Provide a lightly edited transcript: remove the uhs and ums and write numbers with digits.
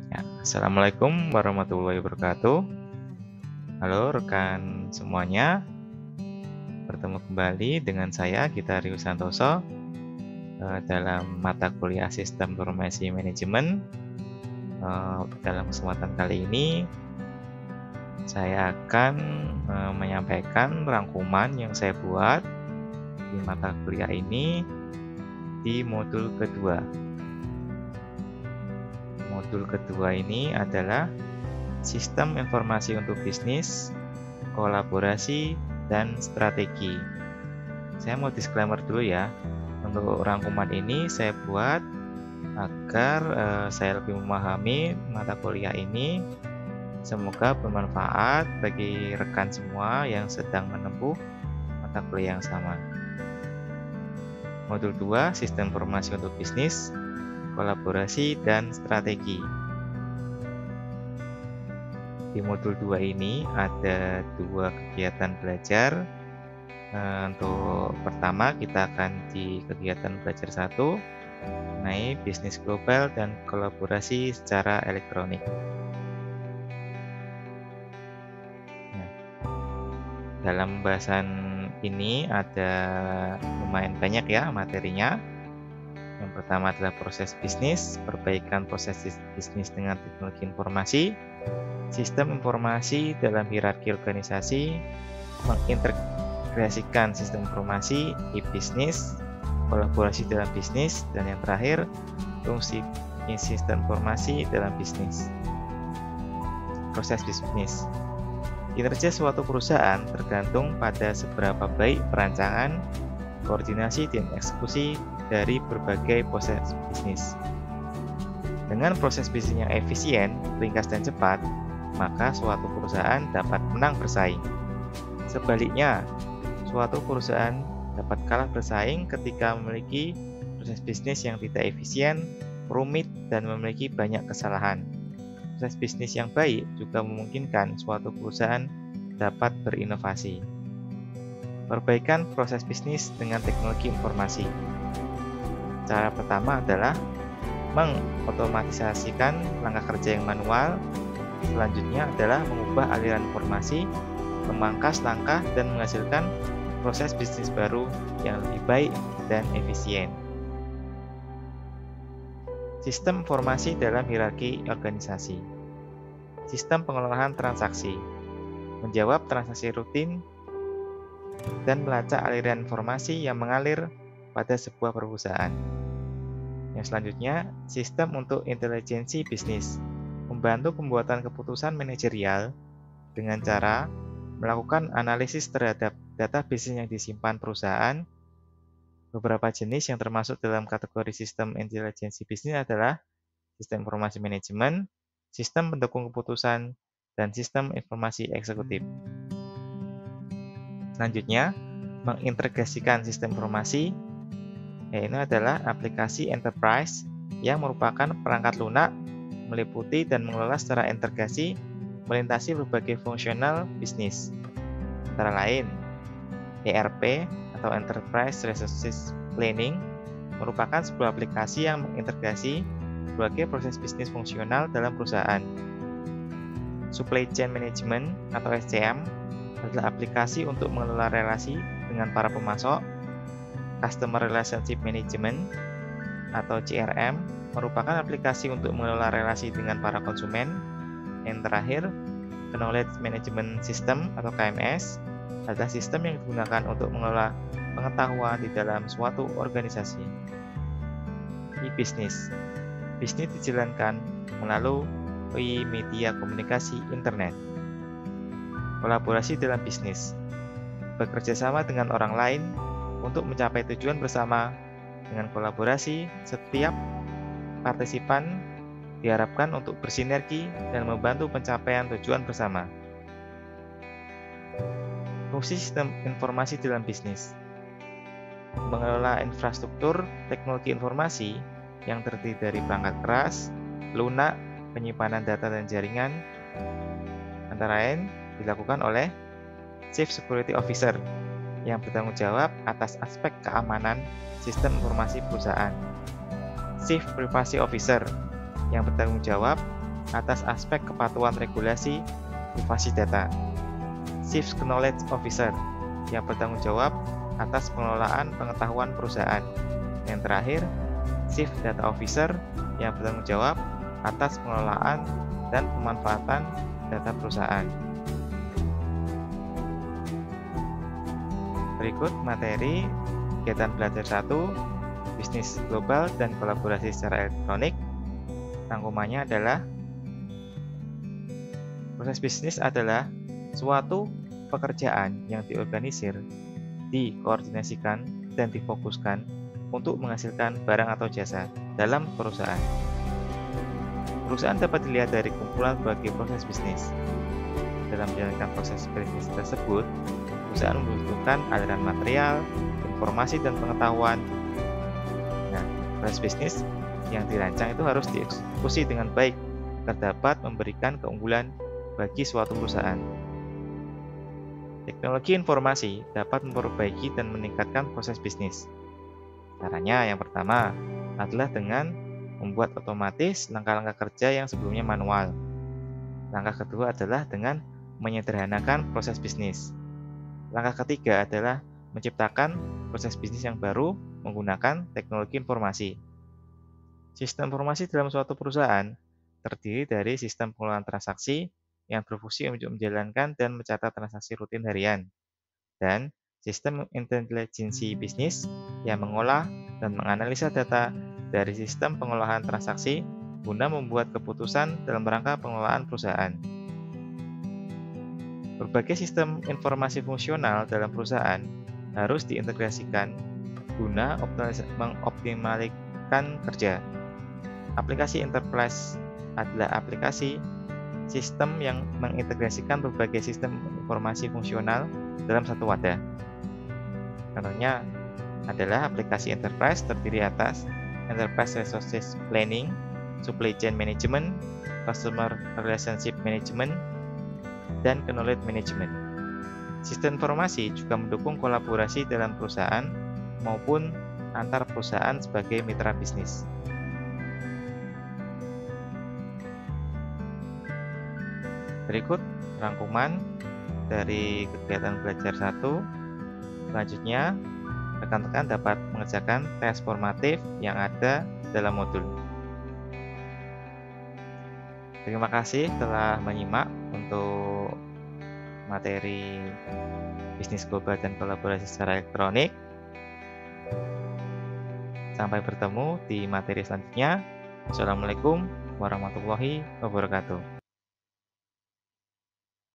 Ya, Assalamualaikum warahmatullahi wabarakatuh. Halo rekan semuanya, bertemu kembali dengan saya Gita Riu Santoso dalam mata kuliah Sistem Informasi Manajemen. Dalam kesempatan kali ini, saya akan menyampaikan rangkuman yang saya buat di mata kuliah ini di modul kedua. Modul kedua ini adalah Sistem Informasi untuk Bisnis, Kolaborasi, dan Strategi. Saya mau disclaimer dulu ya. Untuk rangkuman ini saya buat agar saya lebih memahami mata kuliah ini. Semoga bermanfaat bagi rekan semua yang sedang menempuh mata kuliah yang sama. Modul 2, Sistem Informasi untuk Bisnis, Kolaborasi, dan Strategi. Di modul 2 ini ada 2 kegiatan belajar. Untuk pertama kita akan di kegiatan belajar 1 mengenai bisnis global dan kolaborasi secara elektronik. Nah, dalam bahasan ini ada lumayan banyak ya materinya. Yang pertama adalah proses bisnis, perbaikan proses bisnis dengan teknologi informasi, sistem informasi dalam hierarki organisasi, mengintegrasikan sistem informasi, e-bisnis, kolaborasi dalam bisnis, dan yang terakhir, fungsi sistem informasi dalam bisnis. Proses bisnis. Kinerja suatu perusahaan tergantung pada seberapa baik perancangan, koordinasi, dan eksekusi dari berbagai proses bisnis. Dengan proses bisnis yang efisien, ringkas, dan cepat, maka suatu perusahaan dapat menang bersaing. Sebaliknya, suatu perusahaan dapat kalah bersaing ketika memiliki proses bisnis yang tidak efisien, rumit, dan memiliki banyak kesalahan. Proses bisnis yang baik juga memungkinkan suatu perusahaan dapat berinovasi. Perbaikan proses bisnis dengan teknologi informasi. Cara pertama adalah mengotomatisasikan langkah kerja yang manual. Selanjutnya adalah mengubah aliran informasi, memangkas langkah, dan menghasilkan proses bisnis baru yang lebih baik dan efisien. Sistem informasi dalam hierarki organisasi. Sistem pengelolaan transaksi. Menjawab transaksi rutin dan melacak aliran informasi yang mengalir pada sebuah perusahaan. Yang selanjutnya, sistem untuk intelijensi bisnis. Membantu pembuatan keputusan manajerial dengan cara melakukan analisis terhadap data bisnis yang disimpan perusahaan. Beberapa jenis yang termasuk dalam kategori sistem intelijensi bisnis adalah sistem informasi manajemen, sistem pendukung keputusan, dan sistem informasi eksekutif. Selanjutnya, mengintegrasikan sistem informasi, yaitu adalah aplikasi enterprise yang merupakan perangkat lunak, meliputi dan mengelola secara integrasi melintasi berbagai fungsional bisnis. Antara lain, ERP atau Enterprise Resource Planning merupakan sebuah aplikasi yang mengintegrasi berbagai proses bisnis fungsional dalam perusahaan. Supply Chain Management atau SCM adalah aplikasi untuk mengelola relasi dengan para pemasok. Customer Relationship Management atau CRM merupakan aplikasi untuk mengelola relasi dengan para konsumen. Yang terakhir, Knowledge Management System atau KMS adalah sistem yang digunakan untuk mengelola pengetahuan di dalam suatu organisasi. E-business. Bisnis dijalankan melalui media komunikasi internet. Kolaborasi dalam bisnis. Bekerja sama dengan orang lain untuk mencapai tujuan bersama. Dengan kolaborasi, setiap partisipan diharapkan untuk bersinergi dan membantu pencapaian tujuan bersama. Fungsi sistem informasi dalam bisnis. Mengelola infrastruktur teknologi informasi yang terdiri dari perangkat keras, lunak, penyimpanan data dan jaringan, antara lain dilakukan oleh Chief Security Officer yang bertanggung jawab atas aspek keamanan sistem informasi perusahaan. Chief Privacy Officer yang bertanggung jawab atas aspek kepatuhan regulasi privasi data. Chief Knowledge Officer yang bertanggung jawab atas pengelolaan pengetahuan perusahaan. Yang terakhir, Chief Data Officer yang bertanggung jawab atas pengelolaan dan pemanfaatan data perusahaan. Berikut materi kegiatan belajar 1, bisnis global dan kolaborasi secara elektronik. Rangkumannya adalah proses bisnis adalah suatu pekerjaan yang diorganisir, dikoordinasikan, dan difokuskan untuk menghasilkan barang atau jasa dalam perusahaan. Perusahaan dapat dilihat dari kumpulan berbagai proses bisnis. Dalam menjalankan proses bisnis tersebut, perusahaan membutuhkan aliran material, informasi, dan pengetahuan. Nah, proses bisnis yang dirancang itu harus dieksekusi dengan baik agar dapat memberikan keunggulan bagi suatu perusahaan. Teknologi informasi dapat memperbaiki dan meningkatkan proses bisnis. Caranya yang pertama adalah dengan membuat otomatis langkah-langkah kerja yang sebelumnya manual. Langkah kedua adalah dengan menyederhanakan proses bisnis. Langkah ketiga adalah menciptakan proses bisnis yang baru menggunakan teknologi informasi. Sistem informasi dalam suatu perusahaan terdiri dari sistem pengelolaan transaksi yang berfungsi untuk menjalankan dan mencatat transaksi rutin harian, dan sistem intelijensi bisnis yang mengolah dan menganalisa data dari sistem pengolahan transaksi guna membuat keputusan dalam rangka pengelolaan perusahaan. Berbagai sistem informasi fungsional dalam perusahaan harus diintegrasikan guna mengoptimalkan kerja. Aplikasi enterprise adalah aplikasi sistem yang mengintegrasikan berbagai sistem informasi fungsional dalam satu wadah. Contohnya adalah aplikasi enterprise terdiri atas Enterprise Resources Planning, Supply Chain Management, Customer Relationship Management, dan Knowledge Management. Sistem informasi juga mendukung kolaborasi dalam perusahaan maupun antar perusahaan sebagai mitra bisnis. Berikut rangkuman dari kegiatan belajar 1. Selanjutnya, rekan-rekan dapat mengerjakan tes formatif yang ada dalam modul. Terima kasih telah menyimak untuk materi bisnis global dan kolaborasi secara elektronik. Sampai bertemu di materi selanjutnya. Assalamualaikum warahmatullahi wabarakatuh.